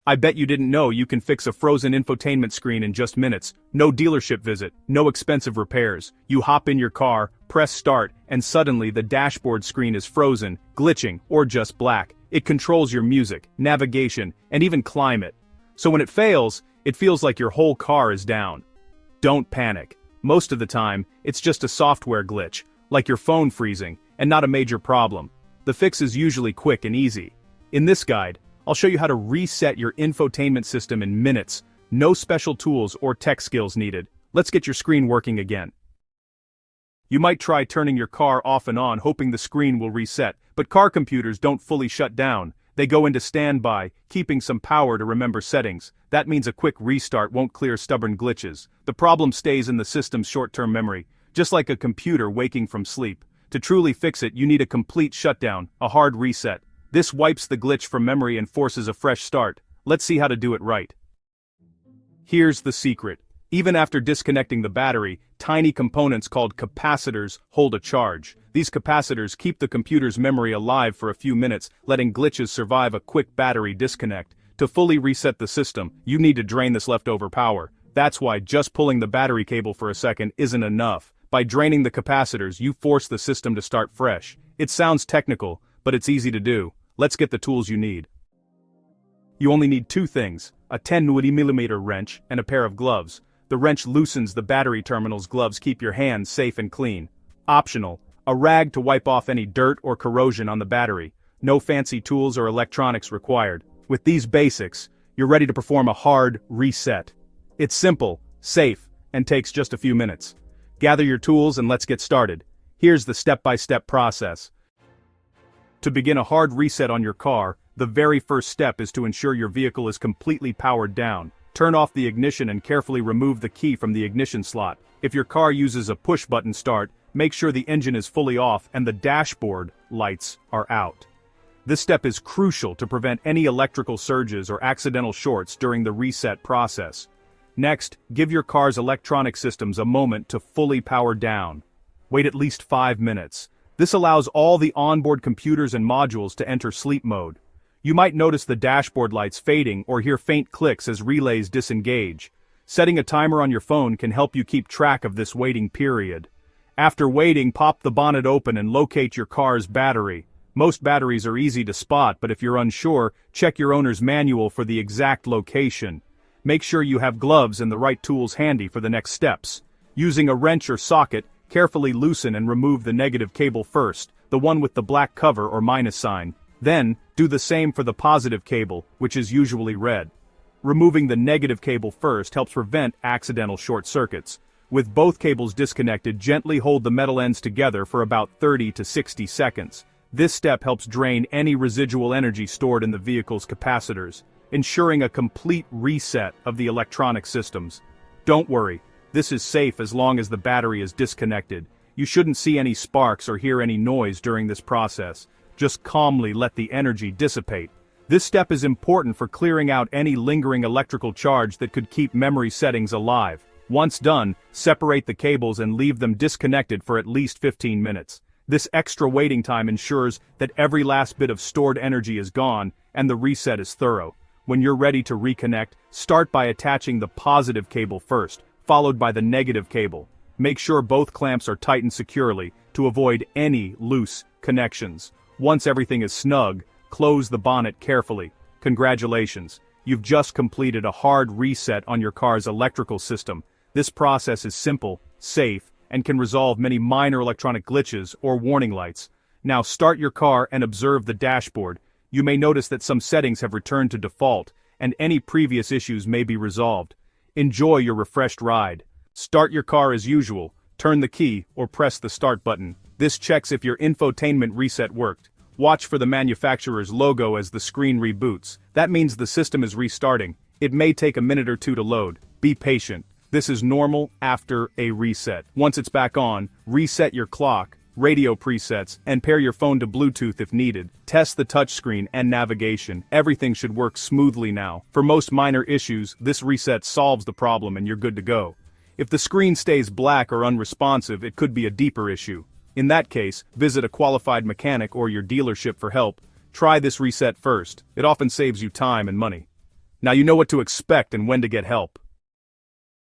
I bet you didn't know you can fix a frozen infotainment screen in just minutes. No dealership visit, no expensive repairs. You hop in your car, press start, and suddenly the dashboard screen is frozen, glitching, or just black. It controls your music, navigation, and even climate. So when it fails, it feels like your whole car is down. Don't panic. Most of the time, it's just a software glitch, like your phone freezing, and not a major problem. The fix is usually quick and easy. In this guide, I'll show you how to reset your infotainment system in minutes. No special tools or tech skills needed. Let's get your screen working again. You might try turning your car off and on hoping the screen will reset, but car computers don't fully shut down. They go into standby, keeping some power to remember settings. That means a quick restart won't clear stubborn glitches. The problem stays in the system's short-term memory, just like a computer waking from sleep. To truly fix it, you need a complete shutdown, a hard reset. This wipes the glitch from memory and forces a fresh start. Let's see how to do it right. Here's the secret. Even after disconnecting the battery, tiny components called capacitors hold a charge. These capacitors keep the computer's memory alive for a few minutes, letting glitches survive a quick battery disconnect. To fully reset the system, you need to drain this leftover power. That's why just pulling the battery cable for a second isn't enough. By draining the capacitors, you force the system to start fresh. It sounds technical, but it's easy to do. Let's get the tools you need. You only need two things, a 10mm wrench and a pair of gloves. The wrench loosens the battery terminals. Gloves keep your hands safe and clean. Optional, a rag to wipe off any dirt or corrosion on the battery. No fancy tools or electronics required. With these basics, you're ready to perform a hard reset. It's simple, safe, and takes just a few minutes. Gather your tools and let's get started. Here's the step-by-step process. To begin a hard reset on your car, the very first step is to ensure your vehicle is completely powered down. Turn off the ignition and carefully remove the key from the ignition slot. If your car uses a push-button start, make sure the engine is fully off and the dashboard lights are out. This step is crucial to prevent any electrical surges or accidental shorts during the reset process. Next, give your car's electronic systems a moment to fully power down. Wait at least 5 minutes. This allows all the onboard computers and modules to enter sleep mode. You might notice the dashboard lights fading or hear faint clicks as relays disengage. Setting a timer on your phone can help you keep track of this waiting period. After waiting, pop the bonnet open and locate your car's battery. Most batteries are easy to spot, but if you're unsure, check your owner's manual for the exact location. Make sure you have gloves and the right tools handy for the next steps. Using a wrench or socket, carefully loosen and remove the negative cable first, the one with the black cover or minus sign. Then, do the same for the positive cable, which is usually red. Removing the negative cable first helps prevent accidental short circuits. With both cables disconnected, gently hold the metal ends together for about 30 to 60 seconds. This step helps drain any residual energy stored in the vehicle's capacitors, ensuring a complete reset of the electronic systems. Don't worry, this is safe as long as the battery is disconnected. You shouldn't see any sparks or hear any noise during this process. Just calmly let the energy dissipate. This step is important for clearing out any lingering electrical charge that could keep memory settings alive. Once done, separate the cables and leave them disconnected for at least 15 minutes. This extra waiting time ensures that every last bit of stored energy is gone and the reset is thorough. When you're ready to reconnect, start by attaching the positive cable first, followed by the negative cable. Make sure both clamps are tightened securely to avoid any loose connections. Once everything is snug, close the bonnet carefully. Congratulations, you've just completed a hard reset on your car's electrical system. This process is simple, safe, and can resolve many minor electronic glitches or warning lights. Now start your car and observe the dashboard. You may notice that some settings have returned to default, and any previous issues may be resolved. Enjoy your refreshed ride. Start your car as usual, turn the key, or press the start button. This checks if your infotainment reset worked. Watch for the manufacturer's logo as the screen reboots. That means the system is restarting. It may take a minute or two to load. Be patient. This is normal after a reset. Once it's back on, reset your clock, radio presets, and pair your phone to Bluetooth if needed. Test the touchscreen and navigation. Everything should work smoothly now. For most minor issues, this reset solves the problem and you're good to go. If the screen stays black or unresponsive, it could be a deeper issue. In that case, visit a qualified mechanic or your dealership for help. Try this reset first. It often saves you time and money. Now you know what to expect and when to get help.